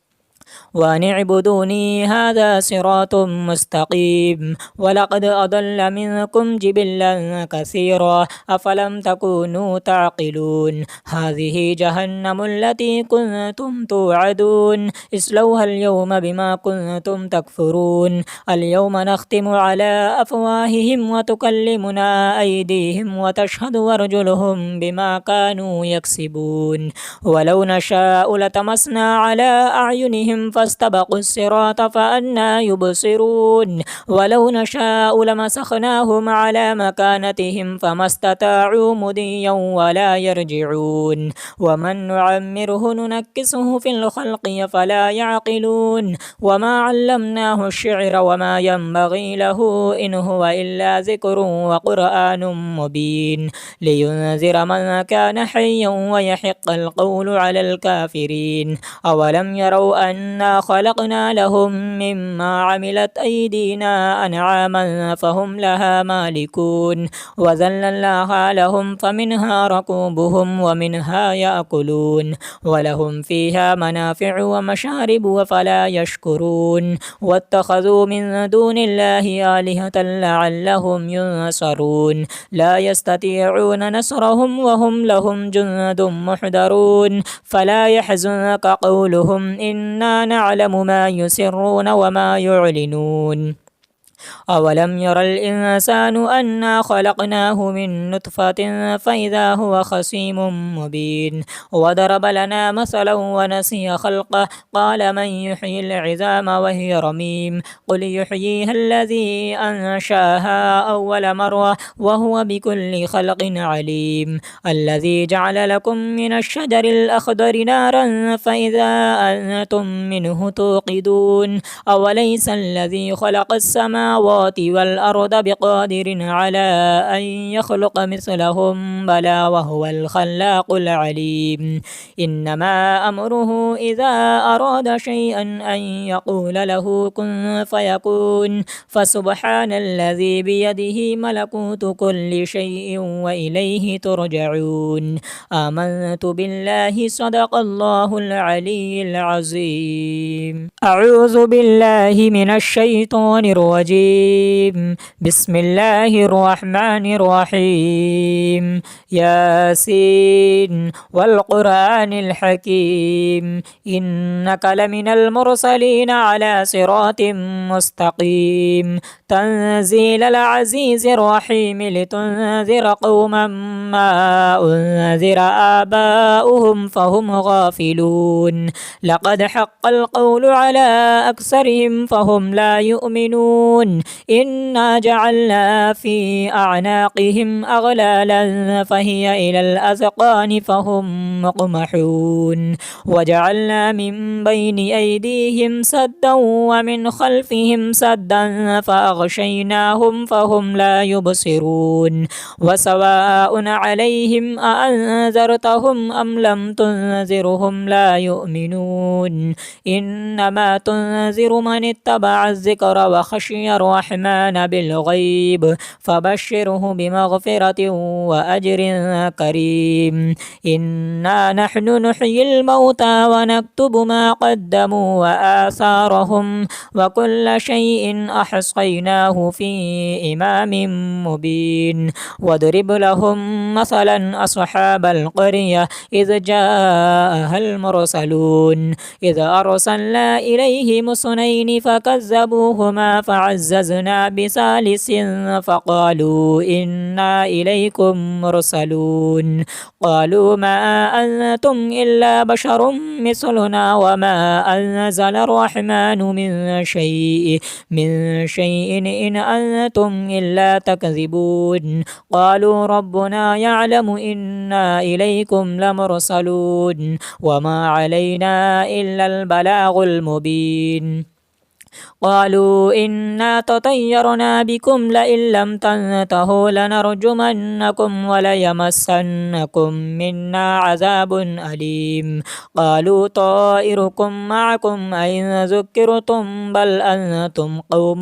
وأن اعبدوني هذا صراط مستقيم ولقد أضل منكم جبلا كثيرا أفلم تكونوا تعقلون هذه جهنم التي كنتم توعدون اصلوها اليوم بما كنتم تكفرون اليوم نختم على أفواههم وتكلمنا أيديهم وتشهد أرجلهم بما كانوا يكسبون ولو نشاء لتمسنا على أعينهم فاستبقوا الصراط فأنى يبصرون ولو نشاء لمسخناهم على مكانتهم فما استطاعوا مضيا ولا يرجعون ومن نعمره ننكسه في الخلق فلا يعقلون وما علمناه الشعر وما ينبغي له إن هو إلا ذكر وقرآن مبين لينذر من كان حيا ويحق القول على الكافرين أولم يروا أن إنا خلقنا لهم مما عملت أيدينا أنعاما فهم لها مالكون وذللناها لهم فمنها ركوبهم ومنها يأكلون ولهم فيها منافع ومشارب وفلا يشكرون واتخذوا من دون الله آلهة لعلهم ينصرون لا يستطيعون نصرهم وهم لهم جند محضرون فلا يحزنك قولهم إنا نعلم ما يسرون وما يعلنون أولم ير الإنسان أنا خلقناه من نطفة فإذا هو خصيم مبين وضرب لنا مثلا ونسي خلقه قال من يحيي العظام وهي رميم قل يحييها الذي أنشاها أول مرة وهو بكل خلق عليم الذي جعل لكم من الشجر الأخضر نارا فإذا أنتم منه توقدون أوليس الذي خلق السماوات والأرض بقادر على أن يخلق مثلهم بلى وهو الخلاق العليم إنما أمره إذا أراد شيئا أن يقول له كن فيكون فسبحان الذي بيده ملكوت كل شيء وإليه ترجعون آمنت بالله صدق الله العلي العظيم أعوذ بالله من الشيطان الرجيم بسم الله الرحمن الرحيم ياسين والقرآن الحكيم إنك لمن المرسلين على صراط مستقيم تنزيل العزيز الرحيم لتنذر قوما ما أنذر آباؤهم فهم غافلون لقد حق القول على أكثرهم فهم لا يؤمنون إنا جعلنا في أعناقهم أغلالا فهي إلى الأذقان فهم مقمحون وجعلنا من بين أيديهم سدا ومن خلفهم سدا فأغشيناهم فهم لا يبصرون وسواء عليهم أأنذرتهم أم لم تنذرهم لا يؤمنون إنما تنذر من اتبع الذكر وخشي الرحمن بالغيب فبشره بمغفرة وأجر كريم إنا نحن نحيي الموتى ونكتب ما قدموا وآثارهم وكل شيء أحصيناه في إمام مبين واضرب لهم مثلا أصحاب القرية إذ جاءها المرسلون إذ أرسلنا إليهم اثنين فكذبوهما فعززنا بثالث فقالوا إنا إليكم مرسلون قالوا ما أنتم إلا بشر مثلنا وما أنزل الرحمن من شيء إن أنتم إلا تكذبون قالوا ربنا يعلم إنا إليكم لمرسلون وما علينا إلا البلاغ المبين قالوا إنا تطيرنا بكم لئن لم تنتهوا لنرجمنكم وليمسنكم منا عذاب أليم قالوا طائركم معكم أئن ذكرتم بل أنتم قوم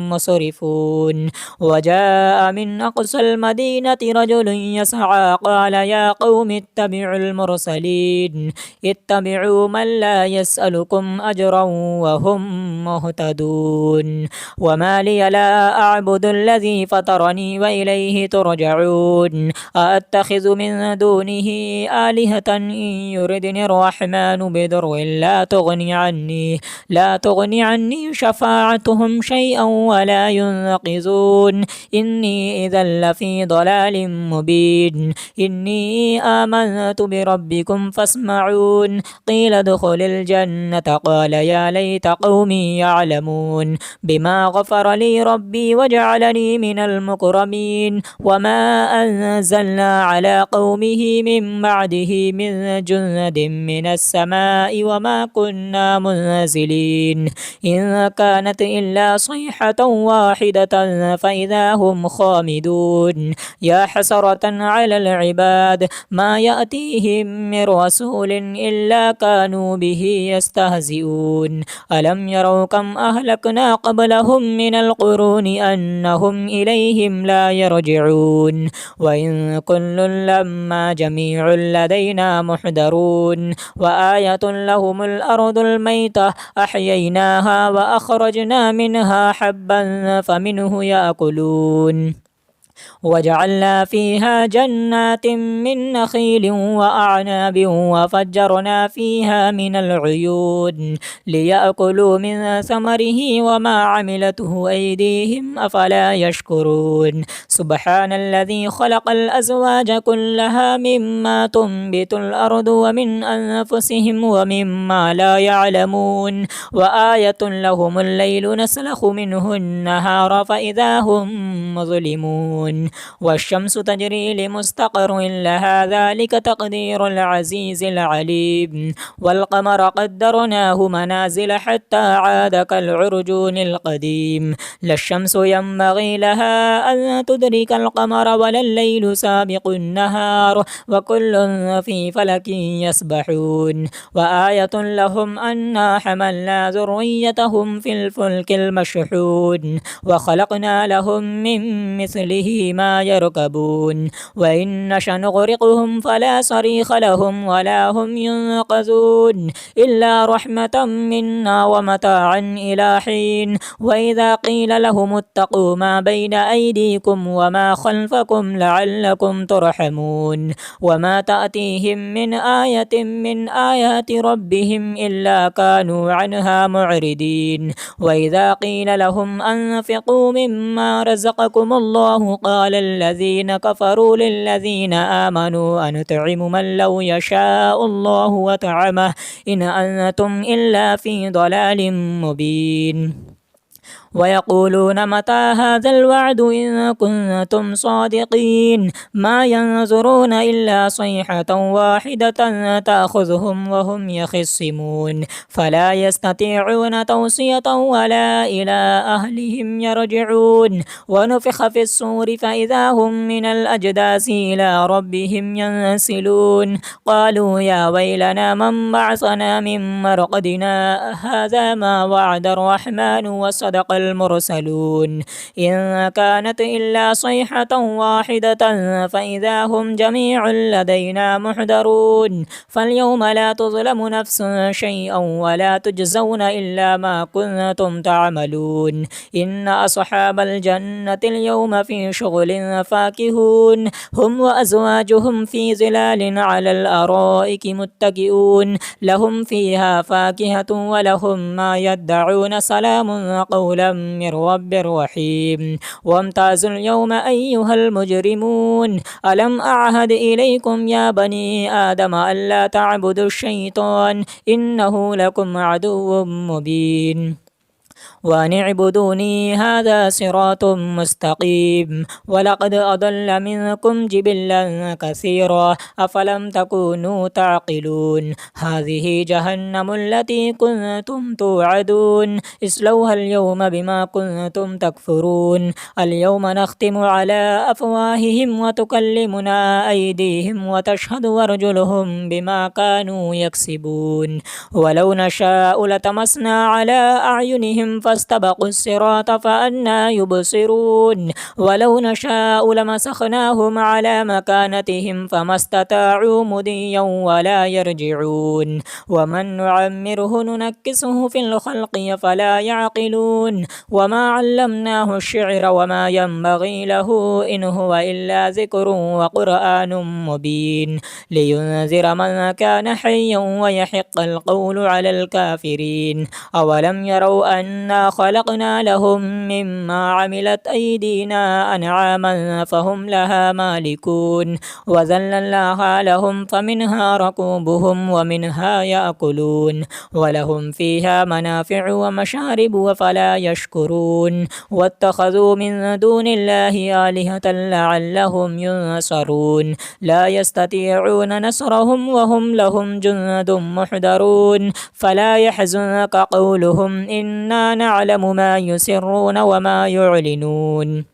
مسرفون وجاء من أقصى المدينة رجل يسعى قال يا قوم اتبعوا المرسلين اتبعوا من لا يسألكم أجرا وهم مهتدون وما لي لا أعبد الذي فطرني وإليه ترجعون أأتخذ من دونه آلهة إن يردني الرحمن بضر لا تغني عني شفاعتهم شيئا ولا ينقذون إني إذا لفي ضلال مبين إني آمنت بربكم فاسمعون قيل ادخل الجنة قال يا ليت قومي يعلمون يعلمون بما غفر لي ربي وجعلني من المكرمين وما أنزلنا على قومه من بعده من جند من السماء وما كنا منزلين إن كانت إلا صيحة واحدة فإذا هم خامدون يا حسرة على العباد ما يأتيهم من رسول إلا كانوا به يستهزئون ألم يروا كم أهلكنا قبلهم من القرون أنهم إليهم لا يرجعون وإن كل لما جميع لدينا محضرون وآية لهم الأرض الميتة أحييناها وأخرجنا منها حبا فمنه يأكلون وجعلنا فيها جنات من نخيل وأعناب وفجرنا فيها من العيون ليأكلوا من ثمره وما عملته أيديهم أفلا يشكرون سبحان الذي خلق الأزواج كلها مما تنبت الأرض ومن أنفسهم ومما لا يعلمون وآية لهم الليل نسلخ منه النهار فإذا هم مظلمون والشمس تجري لمستقر لها ذلك تقدير العزيز العليم والقمر قدرناه منازل حتى عاد كالعرجون القديم لا الشمس ينبغي لها أن تدرك القمر ولا الليل سابق النهار وكل في فلك يسبحون وآية لهم أنا حملنا ذريتهم في الفلك المشحون وخلقنا لهم من مثله ما يركبون وإن نشأ نغرقهم فلا صريخ لهم ولا هم ينقذون إلا رحمة منا ومتاعا إلى حين وإذا قيل لهم اتقوا ما بين أيديكم وما خلفكم لعلكم ترحمون وما تأتيهم من آية من آيات ربهم إلا كانوا عنها معرضين وإذا قيل لهم أنفقوا مما رزقكم الله قال الذين كفروا للذين آمنوا أنطعم من لو يشاء الله وطعمه إن أنتم إلا في ضلال مبين ويقولون متى هذا الوعد إن كنتم صادقين ما ينظرون إلا صيحة واحدة تأخذهم وهم يخصمون فلا يستطيعون توصية ولا إلى أهلهم يرجعون ونفخ في الصور فإذا هم من الأجداث إلى ربهم ينسلون قالوا يا ويلنا من بعثنا من مرقدنا هذا ما وعد الرحمن وصدق المرسلون إن كانت إلا صيحة واحدة فإذا هم جميع لدينا محضرون فاليوم لا تظلم نفس شيئا ولا تجزون إلا ما كنتم تعملون إن أصحاب الجنة اليوم في شغل فاكهون هم وأزواجهم في ظلال على الأرائك متكئون لهم فيها فاكهة ولهم ما يدعون سلام قولا من رب رحيم وامتازوا اليوم أيها المجرمون ألم أعهد إليكم يا بني آدم ألا تعبدوا الشيطان إنه لكم عدو مبين وأن اعبدوني هذا صراط مستقيم ولقد أضل منكم جبلا كثيرا أفلم تكونوا تعقلون هذه جهنم التي كنتم توعدون اصلوها اليوم بما كنتم تكفرون اليوم نختم على أفواههم وتكلمنا أيديهم وتشهد أرجلهم بما كانوا يكسبون ولو نشاء لتمسنا على أعينهم فاستبقوا الصراط فأنى يبصرون ولو نشاء لمسخناهم على مكانتهم فما استطاعوا مضيا ولا يرجعون ومن نعمره ننكسه في الخلق فلا يعقلون وما علمناه الشعر وما ينبغي له إن هو إلا ذكر وقرآن مبين لينذر من كان حيا ويحق القول على الكافرين أولم يروا أن إنا خلقنا لهم مما عملت أيدينا أنعاما فهم لها مالكون وذللناها لهم فمنها ركوبهم ومنها يأكلون ولهم فيها منافع ومشارب وفلا يشكرون واتخذوا من دون الله آلهة لعلهم ينصرون لا يستطيعون نصرهم وهم لهم جند محضرون فلا يحزنك قولهم إنا نعلم ما يسرون وما يعلنون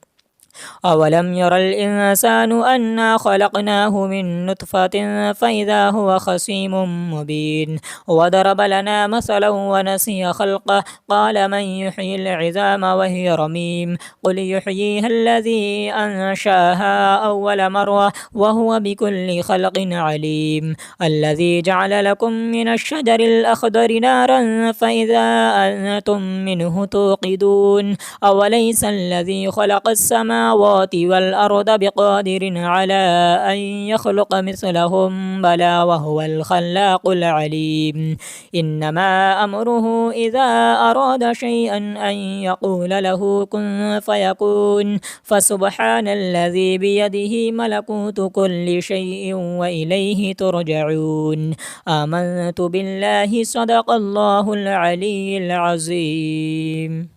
أولم ير الإنسان أنا خلقناه من نطفة فإذا هو خصيم مبين وضرب لنا مثلا ونسي خلقه قال من يحيي العظام وهي رميم قل يحييها الذي أنشاها أول مرة وهو بكل خلق عليم الذي جعل لكم من الشجر الأخضر نارا فإذا أنتم منه توقدون أوليس الذي خلق السماوات والأرض بقادر على أن يخلق مثلهم بلى وهو الخلاق العليم إنما أمره إذا أراد شيئا أن يقول له كن فيكون فسبحان الذي بيده ملكوت كل شيء وإليه ترجعون آمنت بالله صدق الله العلي العظيم.